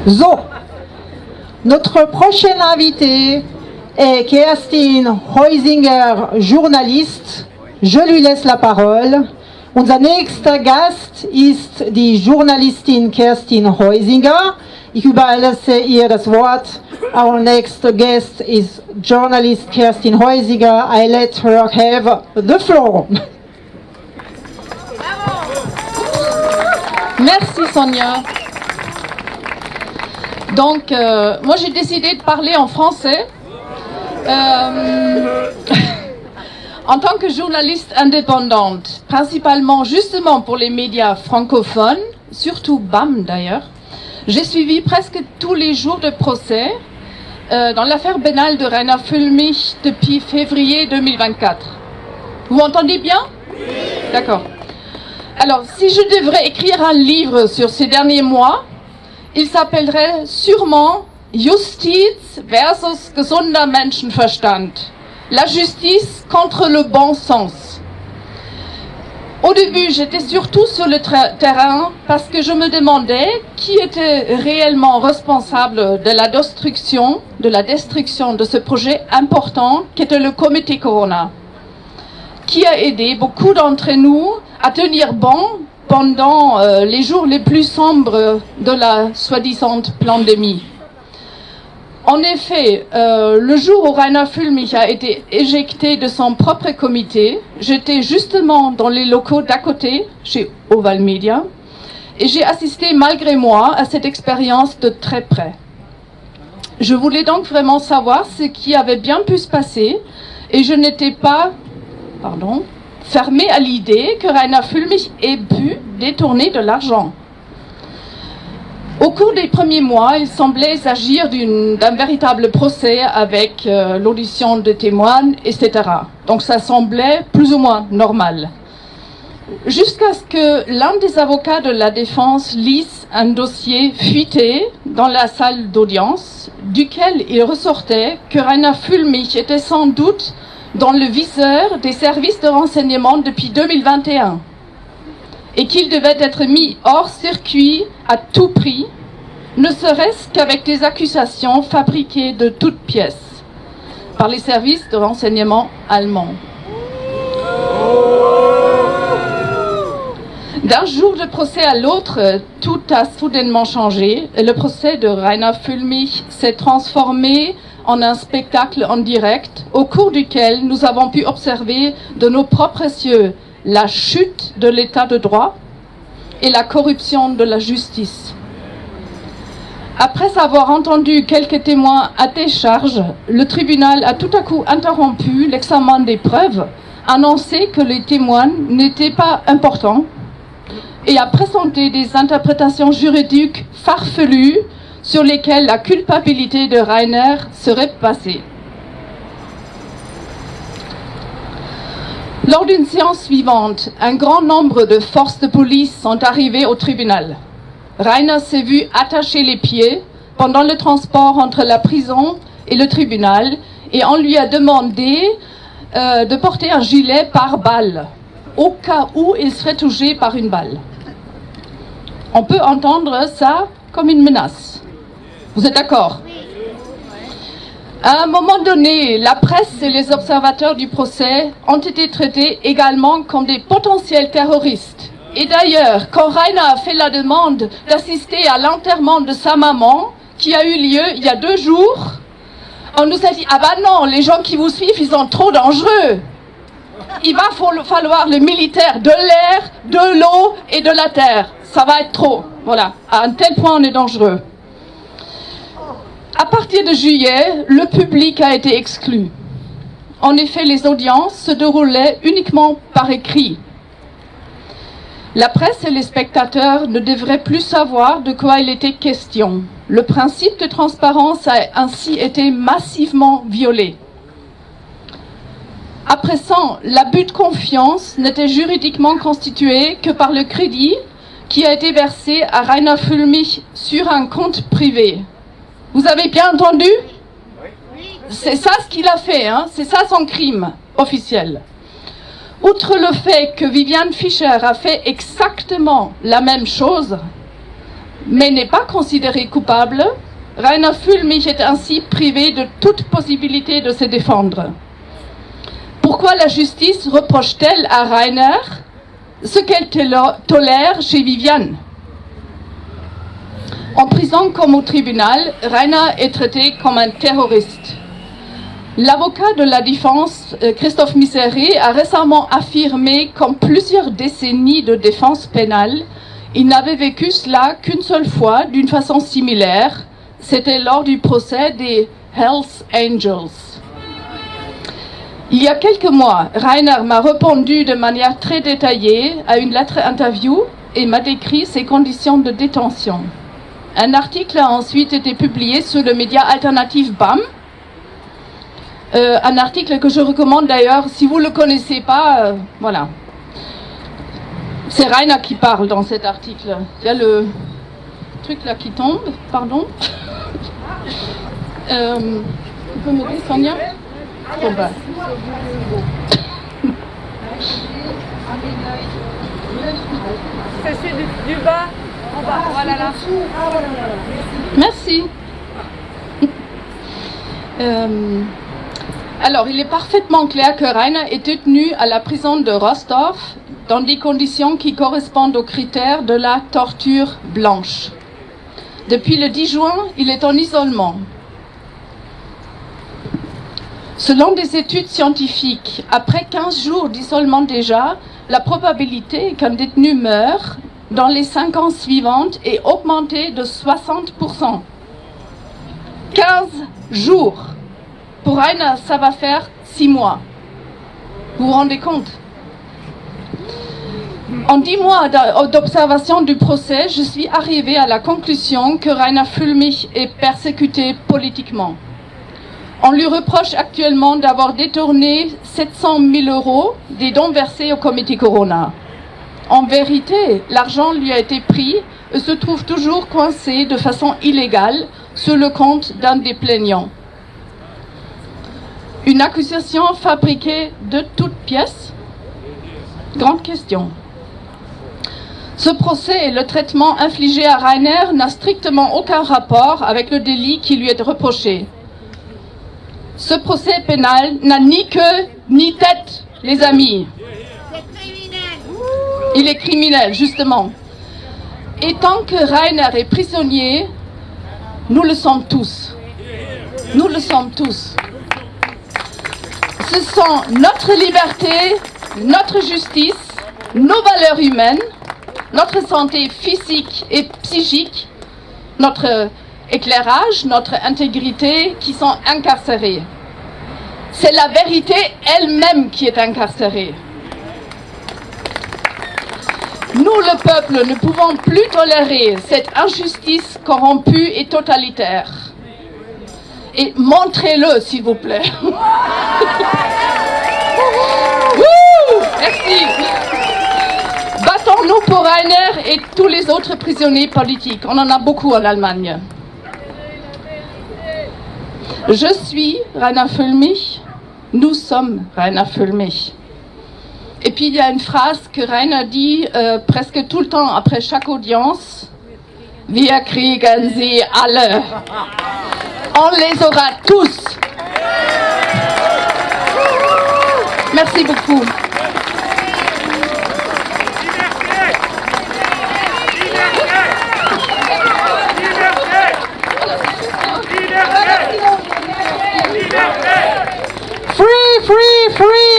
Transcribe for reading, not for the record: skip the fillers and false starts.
So, notre prochaine invitée est Kerstin Heusinger, journaliste. Je lui laisse la parole. Unser nächster Gast ist die Journalistin Kerstin Heusinger. Ich überlasse ihr das Wort. Our next guest is journalist Kerstin Heusinger. I let her have the floor. Merci Sonia. Donc, moi j'ai décidé de parler en français. En tant que journaliste indépendante, principalement justement pour les médias francophones, surtout BAM d'ailleurs, j'ai suivi presque tous les jours de procès dans l'affaire pénale de Rainer Füllmich depuis février 2024. Vous m'entendez bien? Oui. D'accord. Alors, si je devrais écrire un livre sur ces derniers mois, il s'appellerait sûrement Justiz versus gesunder Menschenverstand. La justice contre le bon sens. Au début, j'étais surtout sur le terrain parce que je me demandais qui était réellement responsable de la destruction de ce projet important qu'était le comité Corona, qui a aidé beaucoup d'entre nous à tenir bon pendant les jours les plus sombres de la soi-disant pandémie. En effet, le jour où Rainer Füllmich a été éjecté de son propre comité, j'étais justement dans les locaux d'à côté, chez Oval Media, et j'ai assisté malgré moi à cette expérience de très près. Je voulais donc vraiment savoir ce qui avait bien pu se passer, et je n'étais pas, fermée à l'idée que Rainer Füllmich ait pu détourner de l'argent. Au cours des premiers mois, il semblait s'agir d'un véritable procès avec l'audition de témoins, etc. Donc ça semblait plus ou moins normal. Jusqu'à ce que l'un des avocats de la défense lise un dossier fuité dans la salle d'audience, duquel il ressortait que Rainer Füllmich était sans doute dans le viseur des services de renseignement depuis 2021. Et qu'il devait être mis hors circuit à tout prix, ne serait-ce qu'avec des accusations fabriquées de toutes pièces par les services de renseignement allemands. D'un jour de procès à l'autre, tout a soudainement changé et le procès de Rainer Füllmich s'est transformé en un spectacle en direct au cours duquel nous avons pu observer de nos propres yeux la chute de l'état de droit et la corruption de la justice. Après avoir entendu quelques témoins à décharge, le tribunal a tout à coup interrompu l'examen des preuves, annoncé que les témoins n'étaient pas importants et a présenté des interprétations juridiques farfelues sur lesquelles la culpabilité de Rainer serait passée. Lors d'une séance suivante, un grand nombre de forces de police sont arrivées au tribunal. Rainer s'est vu attacher les pieds pendant le transport entre la prison et le tribunal et on lui a demandé de porter un gilet pare-balles au cas où il serait touché par une balle. On peut entendre ça comme une menace. Vous êtes d'accord? À un moment donné, la presse et les observateurs du procès ont été traités également comme des potentiels terroristes. Et d'ailleurs, quand Rainer a fait la demande d'assister à l'enterrement de sa maman, qui a eu lieu il y a 2 jours, on nous a dit « Ah bah non, les gens qui vous suivent, ils sont trop dangereux. Il va falloir les militaires de l'air, de l'eau et de la terre. Ça va être trop. » Voilà, à un tel point on est dangereux. À partir de juillet, le public a été exclu. En effet, les audiences se déroulaient uniquement par écrit. La presse et les spectateurs ne devraient plus savoir de quoi il était question. Le principe de transparence a ainsi été massivement violé. À présent, l'abus de confiance n'était juridiquement constitué que par le crédit qui a été versé à Rainer Füllmich sur un compte privé. Vous avez bien entendu? C'est ça ce qu'il a fait, hein? C'est ça son crime officiel. Outre le fait que Viviane Fischer a fait exactement la même chose, mais n'est pas considéré coupable, Rainer Füllmich est ainsi privé de toute possibilité de se défendre. Pourquoi la justice reproche-t-elle à Rainer ce qu'elle tolère chez Viviane? En prison comme au tribunal, Rainer est traité comme un terroriste. L'avocat de la défense, Christophe Misery, a récemment affirmé qu'en plusieurs décennies de défense pénale, il n'avait vécu cela qu'une seule fois d'une façon similaire. C'était lors du procès des Hells Angels. Il y a quelques mois, Rainer m'a répondu de manière très détaillée à une lettre interview et m'a décrit ses conditions de détention. Un article a ensuite été publié sur le média alternatif BAM. Un article que je recommande d'ailleurs, si vous ne le connaissez pas, voilà. C'est Rainer qui parle dans cet article. Il y a le truc là qui tombe, pardon. Tu peux m'aider, Sonia? Bon, ben. C'est du bas en bas, voilà là. Merci. Alors, il est parfaitement clair que Rainer est détenu à la prison de Rostov dans des conditions qui correspondent aux critères de la torture blanche. Depuis le 10 juin, il est en isolement. Selon des études scientifiques, après 15 jours d'isolement déjà, la probabilité qu'un détenu meure dans les 5 ans suivantes est augmentée de 60%. 15 jours. Pour Rainer, ça va faire 6 mois. Vous vous rendez compte? En 10 mois d'observation du procès, je suis arrivée à la conclusion que Rainer Füllmich est persécuté politiquement. On lui reproche actuellement d'avoir détourné 700 000 € des dons versés au comité Corona. En vérité, l'argent lui a été pris et se trouve toujours coincé de façon illégale sur le compte d'un des plaignants. Une accusation fabriquée de toutes pièces? Grande question. Ce procès et le traitement infligé à Rainer n'a strictement aucun rapport avec le délit qui lui est reproché. Ce procès pénal n'a ni queue ni tête, les amis. Il est criminel, justement. Et tant que Rainer est prisonnier, nous le sommes tous. Nous le sommes tous. Ce sont notre liberté, notre justice, nos valeurs humaines, notre santé physique et psychique, notre éclairage, notre intégrité qui sont incarcérés. C'est la vérité elle-même qui est incarcérée. Nous, le peuple, ne pouvons plus tolérer cette injustice corrompue et totalitaire. Et montrez-le, s'il vous plaît. Merci. Battons-nous pour Rainer et tous les autres prisonniers politiques. On en a beaucoup en Allemagne. Je suis Rainer Füllmich. Nous sommes Rainer Füllmich. Et puis il y a une phrase que Rainer dit presque tout le temps après chaque audience. Wir kriegen sie alle. On les aura tous. Merci beaucoup. Free, free, free!